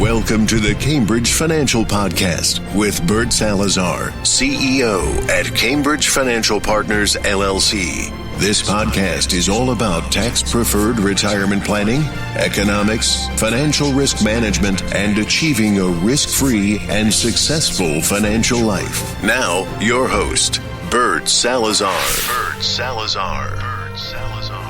Welcome to the Cambridge Financial Podcast with Bert Salazar, CEO at Cambridge Financial Partners, LLC. This podcast is all about tax-preferred retirement planning, economics, financial risk management, and achieving a risk-free and successful financial life. Now, your host, Bert Salazar. Bert Salazar. Bert Salazar.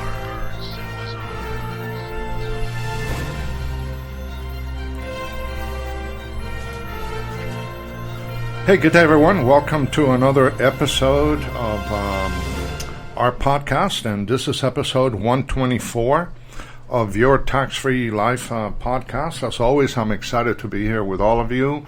Hey, good day, everyone. Welcome to another episode of our podcast, and this is episode 124 of your Tax-Free Life podcast. As always, I'm excited to be here with all of you.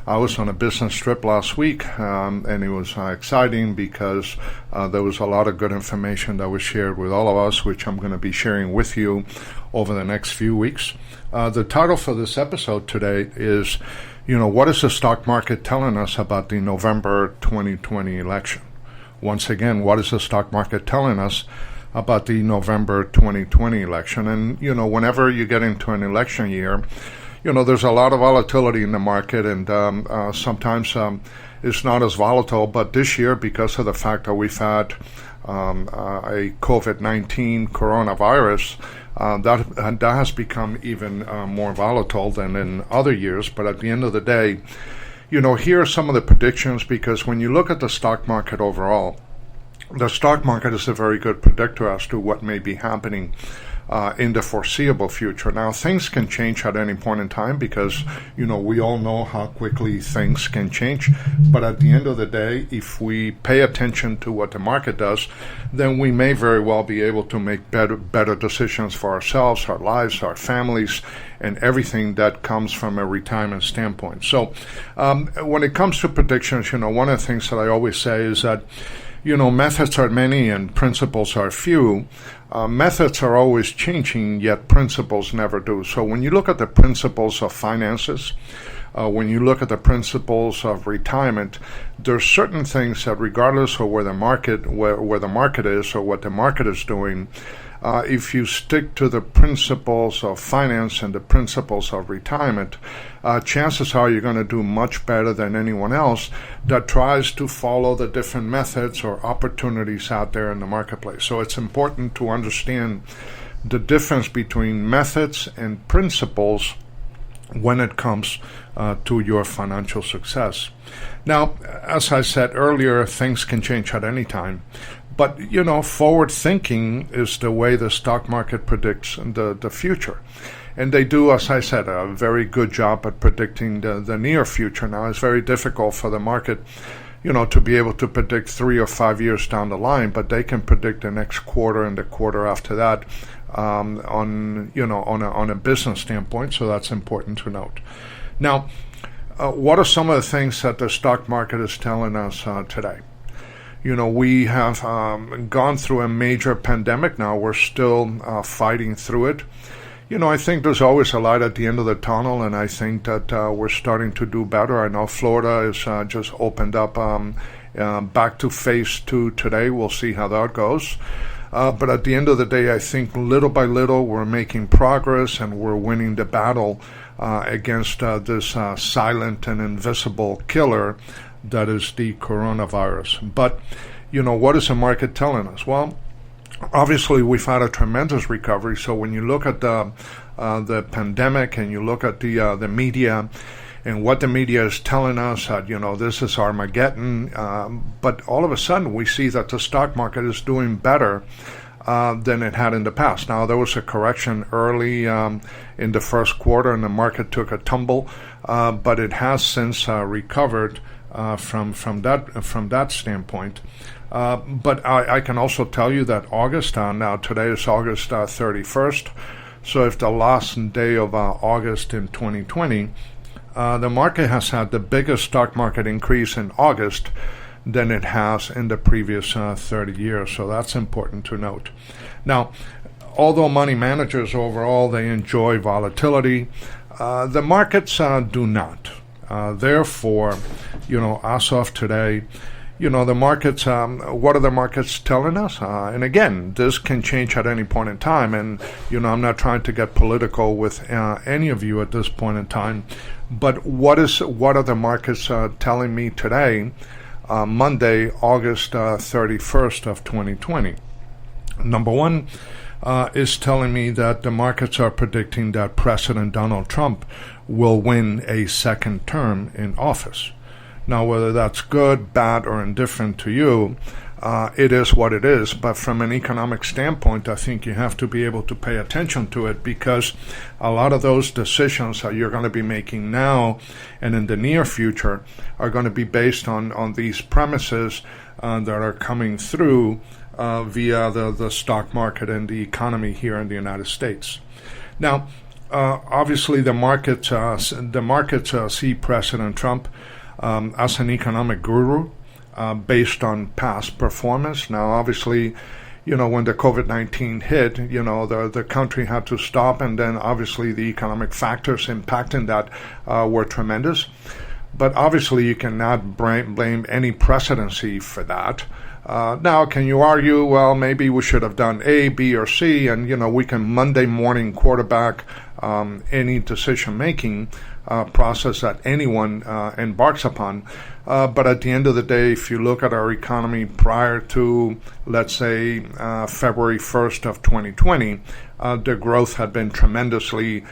I was on a business trip last week, and it was exciting because there was a lot of good information that was shared with all of us, which I'm going to be sharing with you over the next few weeks. The title for this episode today is, what is the stock market telling us about the November 2020 election? Once again, what is the stock market telling us about the November 2020 election? And, whenever you get into an election year, there's a lot of volatility in the market, and sometimes it's not as volatile. But this year, because of the fact that we've had a COVID-19 coronavirus, that has become even more volatile than in other years. But at the end of the day, here are some of the predictions, because when you look at the stock market overall, the stock market is a very good predictor as to what may be happening in the foreseeable future. Now, things can change at any point in time because, we all know how quickly things can change. But at the end of the day, if we pay attention to what the market does, then we may very well be able to make better decisions for ourselves, our lives, our families, and everything that comes from a retirement standpoint. So when it comes to predictions, one of the things that I always say is that, methods are many and principles are few. Methods are always changing, yet principles never do. So when you look at the principles of finances, when you look at the principles of retirement, there's certain things that, regardless of where the market is or what the market is doing, if you stick to the principles of finance and the principles of retirement, chances are you're going to do much better than anyone else that tries to follow the different methods or opportunities out there in the marketplace. So it's important to understand the difference between methods and principles when it comes to your financial success. Now, as I said earlier, things can change at any time. But, forward thinking is the way the stock market predicts the future. And they do, as I said, a very good job at predicting the near future. Now, it's very difficult for the market, to be able to predict 3 or 5 years down the line, but they can predict the next quarter and the quarter after that on a business standpoint. So that's important to note. Now, what are some of the things that the stock market is telling us today? We have gone through a major pandemic now. We're still fighting through it. I think there's always a light at the end of the tunnel, and I think that we're starting to do better. I know Florida is just opened up back to phase 2 today. We'll see how that goes. But at the end of the day, I think little by little we're making progress and we're winning the battle against this silent and invisible killer that is the coronavirus. But, what is the market telling us? Well, obviously we've had a tremendous recovery. So when you look at the pandemic and you look at the media and what the media is telling us, that, this is Armageddon, but all of a sudden we see that the stock market is doing better than it had in the past. Now, there was a correction early in the first quarter and the market took a tumble, but it has since recovered from that standpoint. But I can also tell you that August, now today is August 31st, so if the last day of August in 2020, the market has had the biggest stock market increase in August than it has in the previous 30 years, so that's important to note. Now, although money managers overall, they enjoy volatility, the markets do not. Therefore, as of today, the markets, what are the markets telling us? And again, this can change at any point in time. And, I'm not trying to get political with any of you at this point in time. But what are the markets telling me today, Monday, August 31st of 2020? Number one is telling me that the markets are predicting that President Donald Trump will win a second term in office. Now, whether that's good, bad, or indifferent to you, it is what it is. But from an economic standpoint, I think you have to be able to pay attention to it, because a lot of those decisions that you're going to be making now and in the near future are going to be based on these premises that are coming through via the stock market and the economy here in the United States. Now, obviously, the markets see President Trump as an economic guru based on past performance. Now, obviously, when the COVID-19 hit, the country had to stop, and then obviously the economic factors impacting that were tremendous. But obviously, you cannot blame any presidency for that. Now, can you argue, well, maybe we should have done A, B, or C, and, we can Monday morning quarterback any decision-making process that anyone embarks upon. But at the end of the day, if you look at our economy prior to, let's say, February 1st of 2020, the growth had been tremendously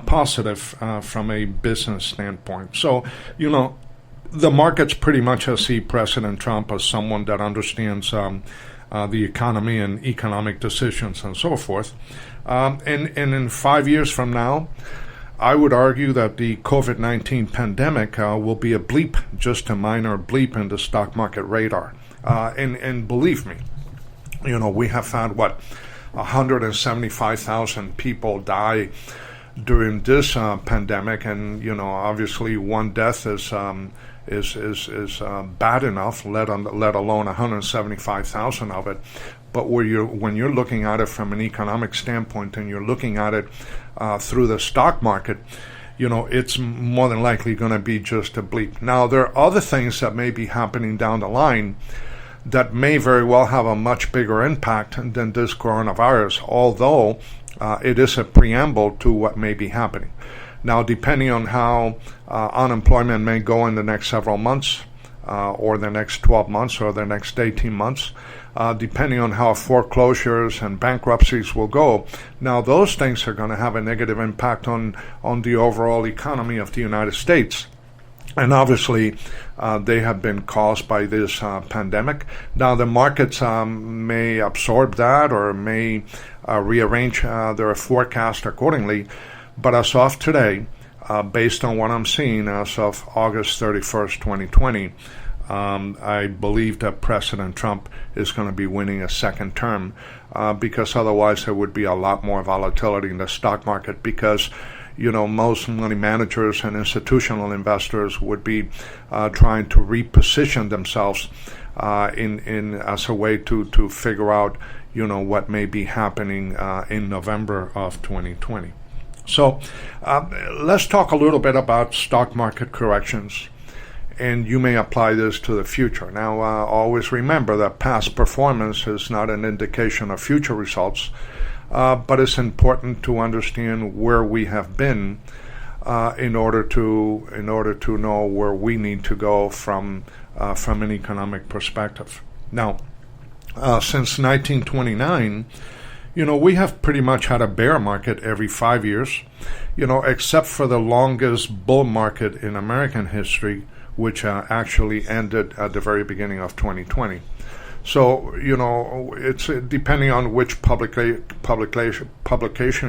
positive from a business standpoint. So, the markets pretty much see President Trump as someone that understands the economy and economic decisions and so forth. And in 5 years from now, I would argue that the COVID-19 pandemic will be a bleep, just a minor bleep in the stock market radar. And believe me, we have found 175,000 people die during this pandemic, and obviously one death is bad enough, let alone 175,000 of it. But when you're looking at it from an economic standpoint, and you're looking at it through the stock market, it's more than likely going to be just a bleep. Now, there are other things that may be happening down the line that may very well have a much bigger impact than this coronavirus, although it is a preamble to what may be happening. Now, depending on how unemployment may go in the next several months, or the next 12 months, or the next 18 months, depending on how foreclosures and bankruptcies will go. Now, those things are going to have a negative impact on the overall economy of the United States. And obviously, they have been caused by this pandemic. Now, the markets may absorb that, or may rearrange their forecast accordingly. But as of today, based on what I'm seeing as of August 31st, 2020, I believe that President Trump is going to be winning a second term, because otherwise there would be a lot more volatility in the stock market, because most money managers and institutional investors would be trying to reposition themselves in as a way to figure out what may be happening in November of 2020. So let's talk a little bit about stock market corrections, and you may apply this to the future. Now, always remember that past performance is not an indication of future results, but it's important to understand where we have been in order to know where we need to go from an economic perspective. Now, since 1929. We have pretty much had a bear market every 5 years, except for the longest bull market in American history, which actually ended at the very beginning of 2020. So, it's depending on which publication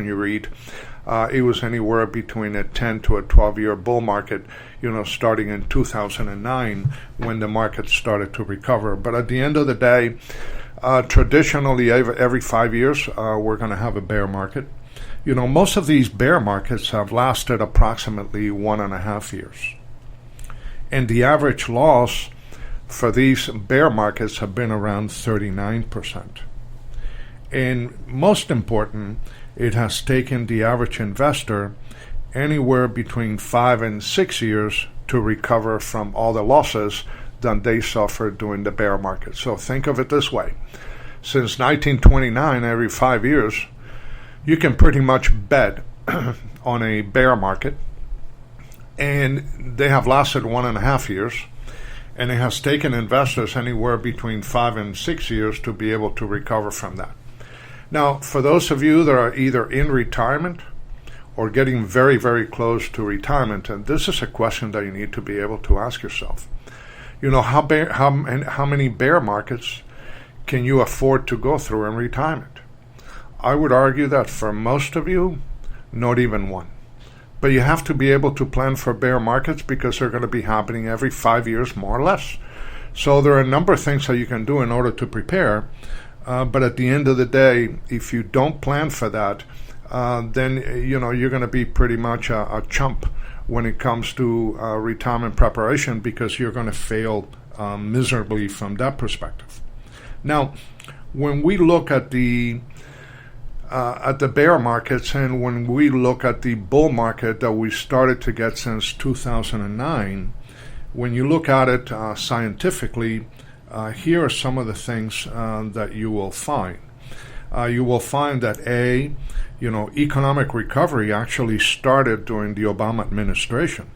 you read, it was anywhere between a 10 to a 12-year bull market, starting in 2009 when the market started to recover. But at the end of the day, traditionally, every 5 years, we're going to have a bear market. Most of these bear markets have lasted approximately 1.5 years. And the average loss for these bear markets have been around 39%. And most important, it has taken the average investor anywhere between 5 and 6 years to recover from all the losses than they suffered during the bear market. So think of it this way. Since 1929, every 5 years, you can pretty much bet on a bear market, and they have lasted 1.5 years, and it has taken investors anywhere between 5 and 6 years to be able to recover from that. Now, for those of you that are either in retirement or getting very, very close to retirement, and this is a question that you need to be able to ask yourself. How many bear markets can you afford to go through in retirement? I would argue that for most of you, not even one. But you have to be able to plan for bear markets because they're going to be happening every 5 years, more or less. So there are a number of things that you can do in order to prepare. But at the end of the day, if you don't plan for that, then you're going to be pretty much a chump when it comes to retirement preparation, because you're going to fail miserably from that perspective. Now, when we look at the bear markets, and when we look at the bull market that we started to get since 2009, when you look at it scientifically, here are some of the things that you will find. You will find that economic recovery actually started during the Obama administration.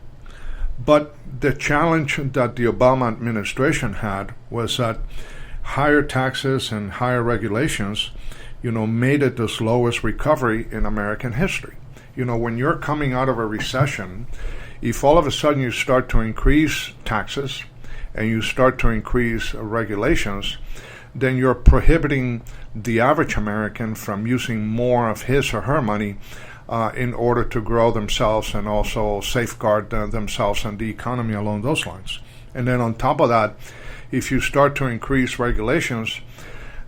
But the challenge that the Obama administration had was that higher taxes and higher regulations, made it the slowest recovery in American history. When you're coming out of a recession, if all of a sudden you start to increase taxes and you start to increase regulations, then you're prohibiting the average American from using more of his or her money in order to grow themselves and also safeguard themselves and the economy along those lines. And then on top of that, if you start to increase regulations,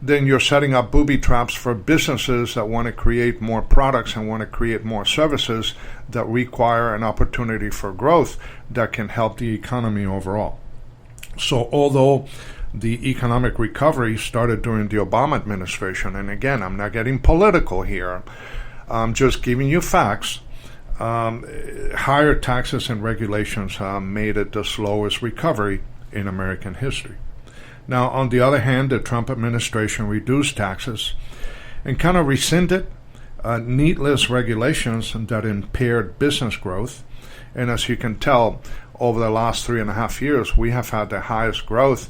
then you're setting up booby traps for businesses that want to create more products and want to create more services that require an opportunity for growth that can help the economy overall. So although the economic recovery started during the Obama administration, and again, I'm not getting political here, I'm just giving you facts, higher taxes and regulations made it the slowest recovery in American history. Now, on the other hand, the Trump administration reduced taxes and kind of rescinded needless regulations that impaired business growth. And as you can tell, over the last 3.5 years, we have had the highest growth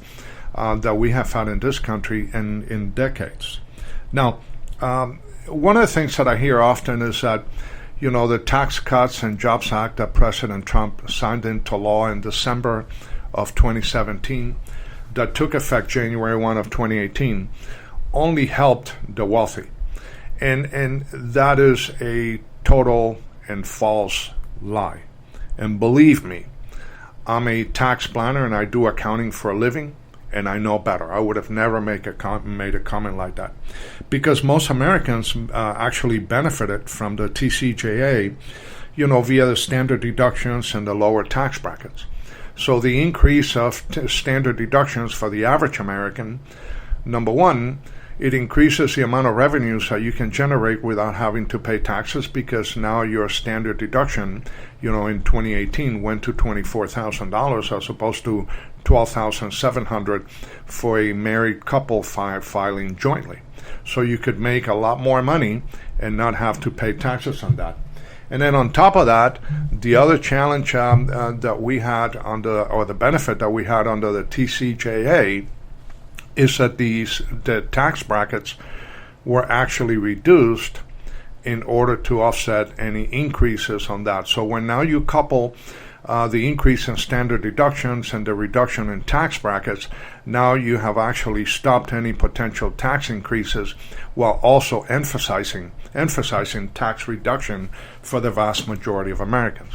that we have had in this country in decades. Now, one of the things that I hear often is that, the Tax Cuts and Jobs Act that President Trump signed into law in December of 2017, that took effect January 1 of 2018, only helped the wealthy. And that is a total and false lie. And believe me, I'm a tax planner and I do accounting for a living, and I know better. I would have never made a comment like that, because most Americans actually benefited from the TCJA, via the standard deductions and the lower tax brackets. So the increase of standard deductions for the average American, number one, it increases the amount of revenues that you can generate without having to pay taxes, because now your standard deduction, in 2018 went to $24,000 as opposed to $12,700 for a married couple filing jointly. So you could make a lot more money and not have to pay taxes on that. And then on top of that, the other challenge that we had or the benefit that we had under the TCJA is that the tax brackets were actually reduced in order to offset any increases on that. So when now you couple the increase in standard deductions and the reduction in tax brackets, now you have actually stopped any potential tax increases while also emphasizing tax reduction for the vast majority of Americans.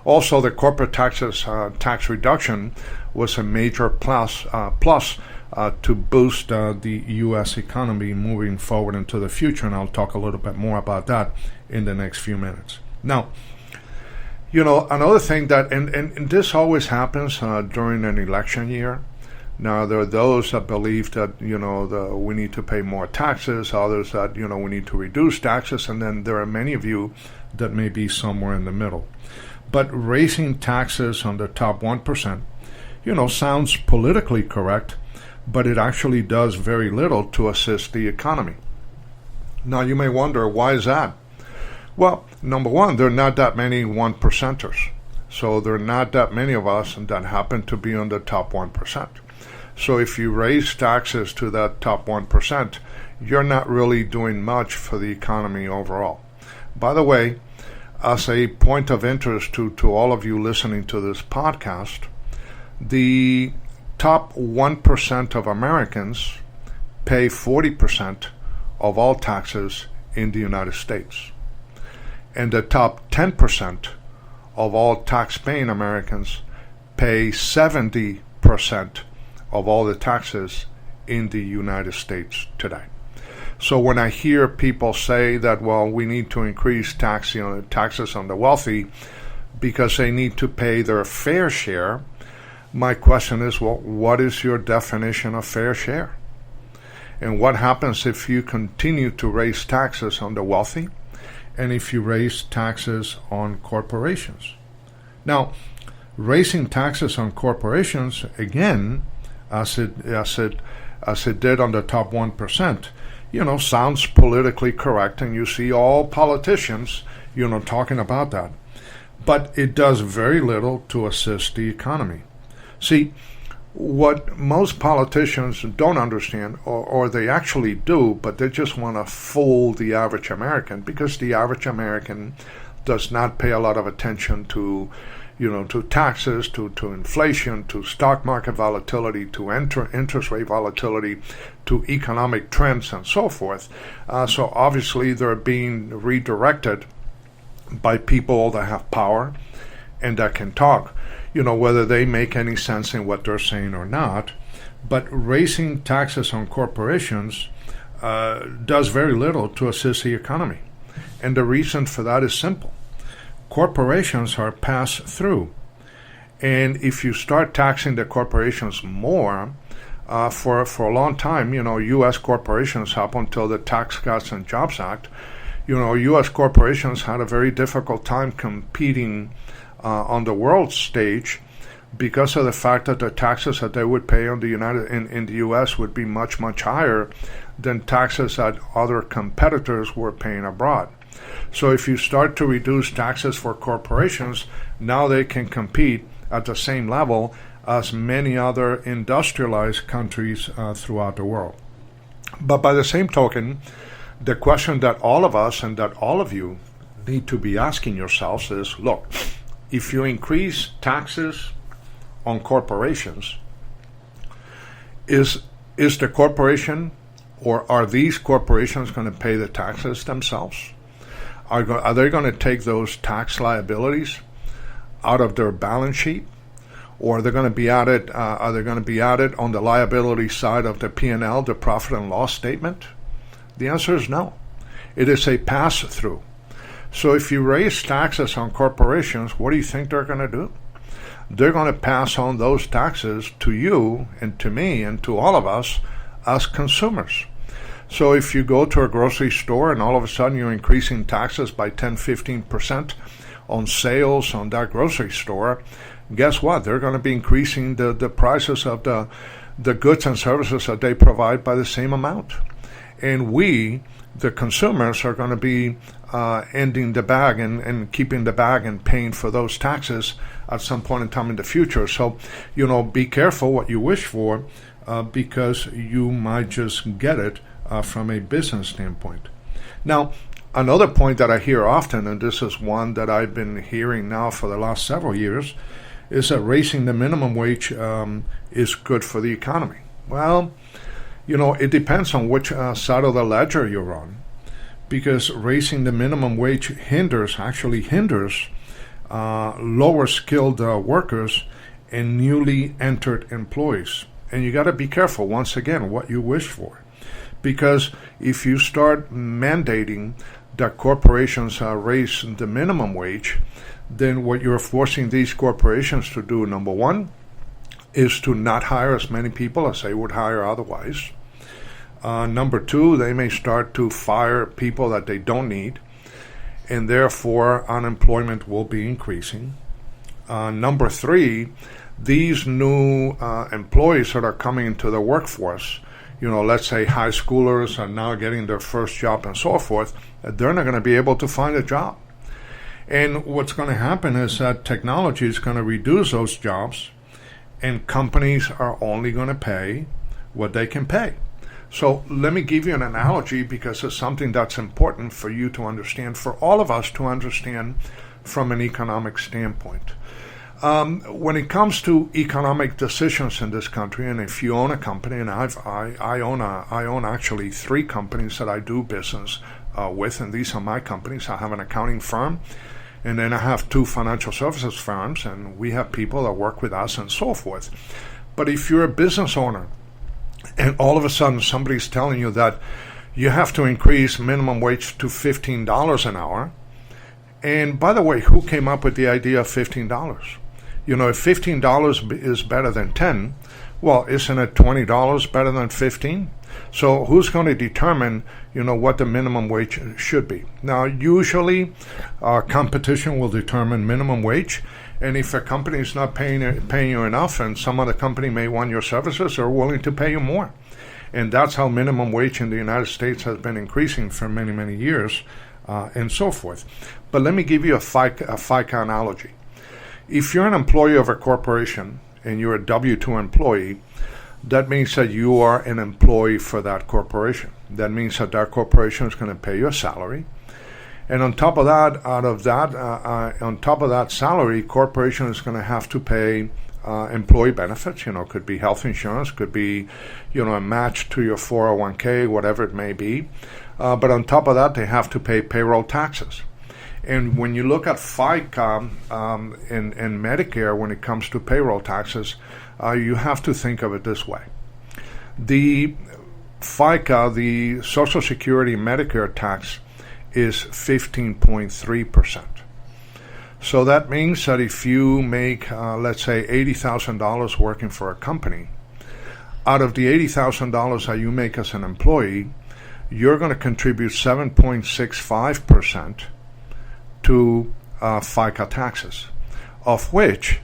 Also, the corporate tax reduction was a major plus to boost the U.S. economy moving forward into the future, and I'll talk a little bit more about that in the next few minutes. Now, another thing that, and this always happens during an election year. Now, there are those that believe that, we need to pay more taxes, others that, we need to reduce taxes, and then there are many of you that may be somewhere in the middle. But raising taxes on the top 1%, sounds politically correct, but it actually does very little to assist the economy. Now, you may wonder, why is that? Well, number one, there are not that many 1%ers. So there are not that many of us that happen to be on the top 1%. So if you raise taxes to that top 1%, you're not really doing much for the economy overall. By the way, as a point of interest to all of you listening to this podcast, the top 1% of Americans pay 40% of all taxes in the United States. And the top 10% of all tax-paying Americans pay 70% of all the taxes in the United States today. So when I hear people say that, well, we need to increase taxes on the wealthy because they need to pay their fair share, my question is, well, what is your definition of fair share? And what happens if you continue to raise taxes on the wealthy and if you raise taxes on corporations? Now, raising taxes on corporations, again, as it did on the top 1%, sounds politically correct, and you see all politicians, talking about that. But it does very little to assist the economy. See, what most politicians don't understand, or they actually do, but they just want to fool the average American, because the average American does not pay a lot of attention to taxes, to inflation, to stock market volatility, to interest rate volatility, to economic trends, and so forth. So obviously they're being redirected by people that have power and that can talk, whether they make any sense in what they're saying or not. But raising taxes on corporations does very little to assist the economy. And the reason for that is simple. Corporations are passed through. And if you start taxing the corporations more, for a long time, U.S. corporations, up until the Tax Cuts and Jobs Act, U.S. corporations had a very difficult time competing on the world stage because of the fact that the taxes that they would pay in the U.S. would be much, much higher than taxes that other competitors were paying abroad. So if you start to reduce taxes for corporations, now they can compete at the same level as many other industrialized countries throughout the world. But by the same token, the question that all of us and that all of you need to be asking yourselves is, look, if you increase taxes on corporations, is the corporation, or are these corporations going to pay the taxes themselves? Are they going to take those tax liabilities out of their balance sheet, or are they going to be added? Are they going to be added on the liability side of the P&L, the profit and loss statement? The answer is no. It is a pass-through. So if you raise taxes on corporations, what do you think they're going to do? They're going to pass on those taxes to you and to me and to all of us as consumers. So if you go to a grocery store and all of a sudden you're increasing taxes by 10-15% on sales on that grocery store, guess what? They're going to be increasing the prices of the goods and services that they provide by the same amount. And we, the consumers, are going to be ending the bag and keeping the bag and paying for those taxes at some point in time in the future. So, be careful what you wish for because you might just get it from a business standpoint. Now, another point that I hear often, and this is one that I've been hearing now for the last several years, is that raising the minimum wage is good for the economy. Well, it depends on which side of the ledger you're on, because raising the minimum wage actually hinders lower skilled workers and newly entered employees. And you got to be careful, once again, what you wish for. Because if you start mandating that corporations raise the minimum wage, then what you're forcing these corporations to do, number one, is to not hire as many people as they would hire otherwise. Number two, they may start to fire people that they don't need, and therefore unemployment will be increasing. Number three, these new employees that are coming into the workforce, let's say high schoolers are now getting their first job and so forth, they're not going to be able to find a job. And what's going to happen is that technology is going to reduce those jobs, and companies are only going to pay what they can pay. So let me give you an analogy, because it's something that's important for you to understand, for all of us to understand from an economic standpoint. When it comes to economic decisions in this country, and if you own a company, and I own actually 3 companies that I do business with, and these are my companies. I have an accounting firm, and then I have 2 financial services firms, and we have people that work with us and so forth. But if you're a business owner, and all of a sudden somebody's telling you that you have to increase minimum wage to $15 an hour, and by the way, who came up with the idea of $15? If $15 is better than $10, well, isn't it $20 better than $15? So who's going to determine, what the minimum wage should be? Now, usually competition will determine minimum wage. And if a company is not paying you enough, and some other company may want your services, they're willing to pay you more. And that's how minimum wage in the United States has been increasing for many, many years, and so forth. But let me give you a FICA analogy. If you're an employee of a corporation and you're a W-2 employee, that means that you are an employee for that corporation. That means that corporation is going to pay you a salary. And on top of that, on top of that salary, corporation is going to have to pay employee benefits. Could be health insurance, could be, a match to your 401k, whatever it may be. But on top of that, they have to pay payroll taxes. And when you look at FICA and Medicare, when it comes to payroll taxes, you have to think of it this way. The FICA, the Social Security Medicare tax, is 15.3%. So that means that if you make, let's say, $80,000 working for a company, out of the $80,000 that you make as an employee, you're going to contribute 7.65% to FICA taxes, of which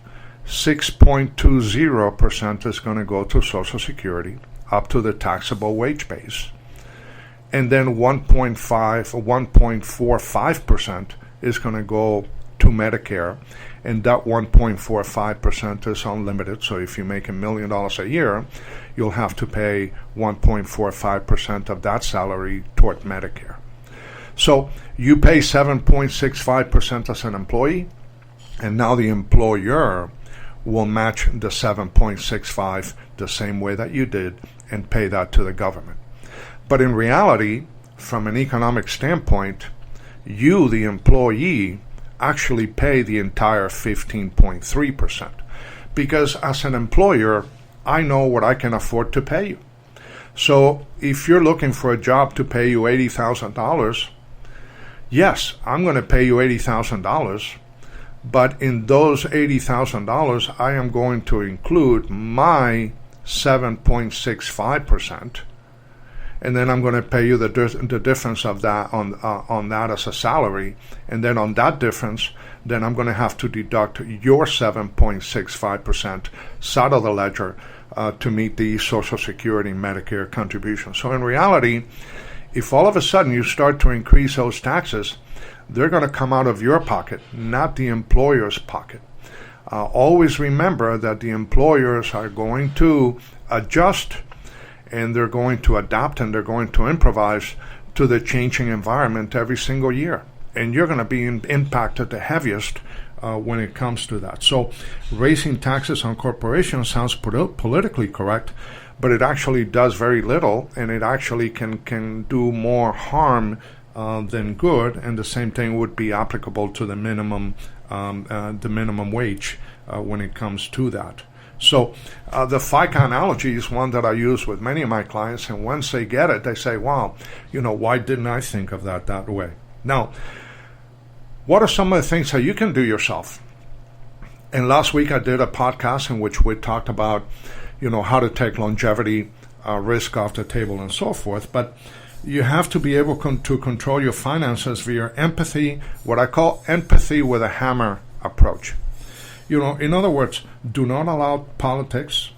6.20% is going to go to Social Security, up to the taxable wage base. And then 1.45% is going to go to Medicare, and that 1.45% is unlimited. So if you make $1 million a year, you'll have to pay 1.45% of that salary toward Medicare. So you pay 7.65% as an employee, and now the employer will match the 7.65 the same way that you did and pay that to the government. But in reality, from an economic standpoint, you, the employee, actually pay the entire 15.3%. Because as an employer, I know what I can afford to pay you. So if you're looking for a job to pay you $80,000, yes, I'm going to pay you $80,000, but in those $80,000, I am going to include my 7.65%, and then I'm going to pay you the difference of that on that as a salary, and then on that difference, then I'm going to have to deduct your 7.65% out of the ledger to meet the Social Security and Medicare contributions. So in reality, if all of a sudden you start to increase those taxes, they're going to come out of your pocket, not the employer's pocket. Always remember that the employers are going to adjust, and they're going to adapt, and they're going to improvise to the changing environment every single year. And you're going to be impacted the heaviest when it comes to that. So raising taxes on corporations sounds politically correct, but it actually does very little, and it actually can do more harm than good. And the same thing would be applicable to the minimum wage when it comes to that. So the FICA analogy is one that I use with many of my clients, and once they get it, they say, wow, why didn't I think of that way? Now, what are some of the things that you can do yourself? And last week I did a podcast in which we talked about, how to take longevity risk off the table and so forth. But you have to be able to control your finances via empathy, what I call empathy with a hammer approach. in other words, do not allow politics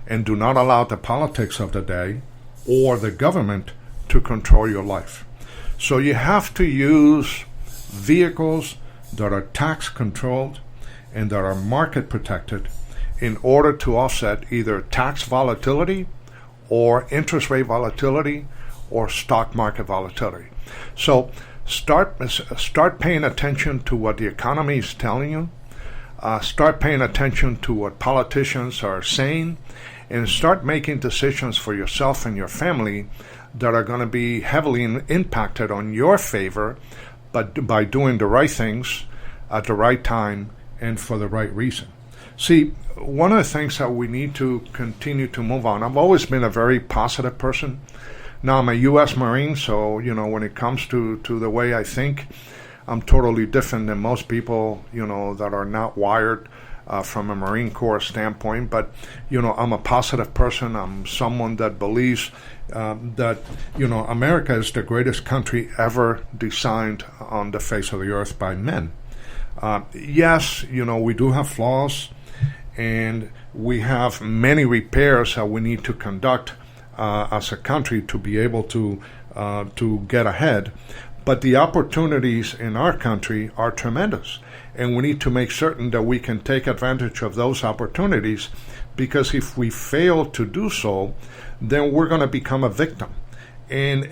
and do not allow the politics of the day or the government to control your life. So you have to use vehicles that are tax controlled and that are market protected in order to offset either tax volatility or interest rate volatility or stock market volatility. So start paying attention to what the economy is telling you. Start paying attention to what politicians are saying, and start making decisions for yourself and your family that are going to be heavily impacted on your favor, but by doing the right things at the right time and for the right reason. See, one of the things that we need to continue to move on, I've always been a very positive person. Now I'm a U.S. Marine, so, when it comes to the way I think, I'm totally different than most people, that are not wired from a Marine Corps standpoint. But, I'm a positive person. I'm someone that believes that, America is the greatest country ever designed on the face of the earth by men. Yes, we do have flaws, and we have many repairs that we need to conduct as a country to be able to get ahead. But the opportunities in our country are tremendous, and we need to make certain that we can take advantage of those opportunities, because if we fail to do so, then we're going to become a victim. And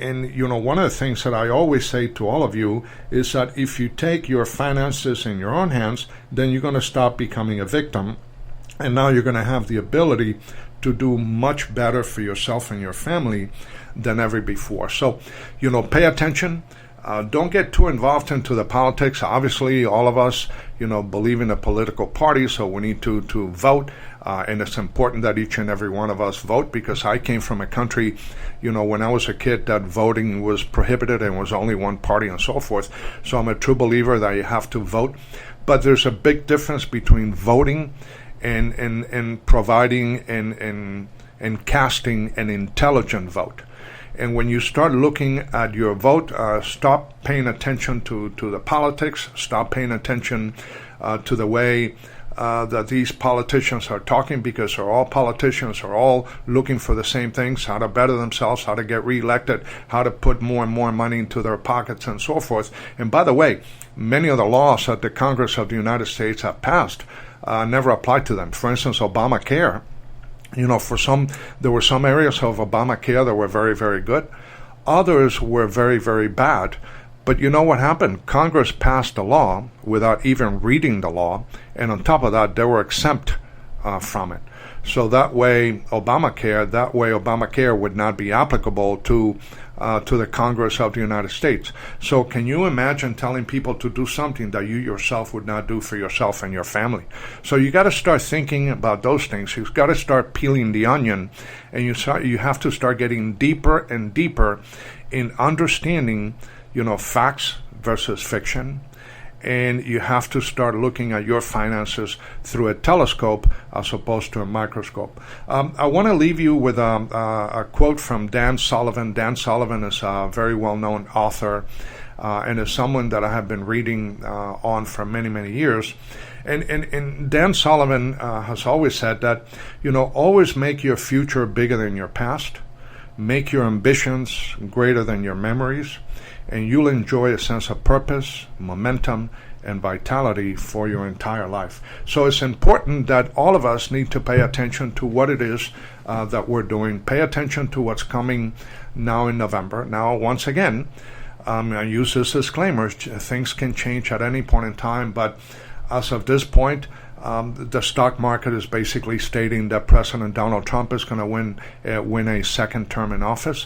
one of the things that I always say to all of you is that if you take your finances in your own hands, then you're going to stop becoming a victim, and now you're going to have the ability to do much better for yourself and your family than ever before. So, pay attention. Don't get too involved into the politics. Obviously, all of us, believe in a political party, so we need to vote. And it's important that each and every one of us vote, because I came from a country, when I was a kid, that voting was prohibited and was only one party and so forth. So I'm a true believer that you have to vote. But there's a big difference between voting and providing and casting an intelligent vote. And when you start looking at your vote, stop paying attention to the politics, stop paying attention to the way that these politicians are talking, because they're all politicians, are all looking for the same things: how to better themselves, how to get reelected, how to put more and more money into their pockets, and so forth. And by the way, many of the laws that the Congress of the United States have passed never applied to them. For instance, Obamacare. There were some areas of Obamacare that were very, very good. Others were very, very bad. But you know what happened? Congress passed a law without even reading the law, and on top of that, they were exempt from it. So that way, Obamacare would not be applicable to the Congress of the United States. So can you imagine telling people to do something that you yourself would not do for yourself and your family? So you got to start thinking about those things. You've got to start peeling the onion, and you have to start getting deeper and deeper in understanding, facts versus fiction. And you have to start looking at your finances through a telescope as opposed to a microscope. I want to leave you with a quote from Dan Sullivan. Dan Sullivan is a very well-known author and is someone that I have been reading on for many, many years. And Dan Sullivan has always said that, always make your future bigger than your past. Make your ambitions greater than your memories, and you'll enjoy a sense of purpose, momentum, and vitality for your entire life. So it's important that all of us need to pay attention to what it is that we're doing. Pay attention to what's coming now in November. Now, once again, I use this disclaimer, things can change at any point in time, but as of this point, the stock market is basically stating that President Donald Trump is going to win a second term in office.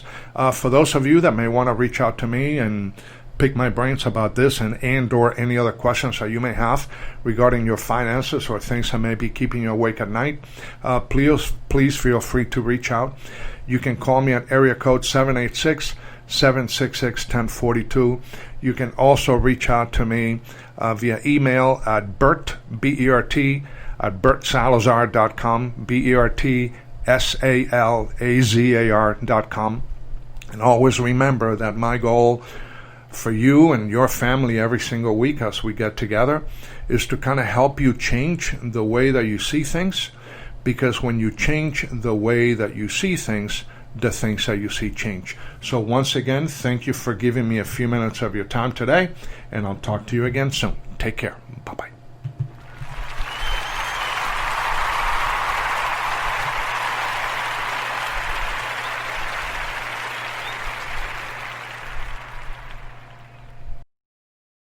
For those of you that may want to reach out to me and pick my brains about this and or any other questions that you may have regarding your finances or things that may be keeping you awake at night, please feel free to reach out. You can call me at area code 786-766-1042. You can also reach out to me via email at Bert, B-E-R-T, at bertsalazar.com, BERTSALAZAR.com. And always remember that my goal for you and your family every single week as we get together is to kind of help you change the way that you see things, because when you change the way that you see things, the things that you see change. So once again, thank you for giving me a few minutes of your time today, and I'll talk to you again soon. Take care.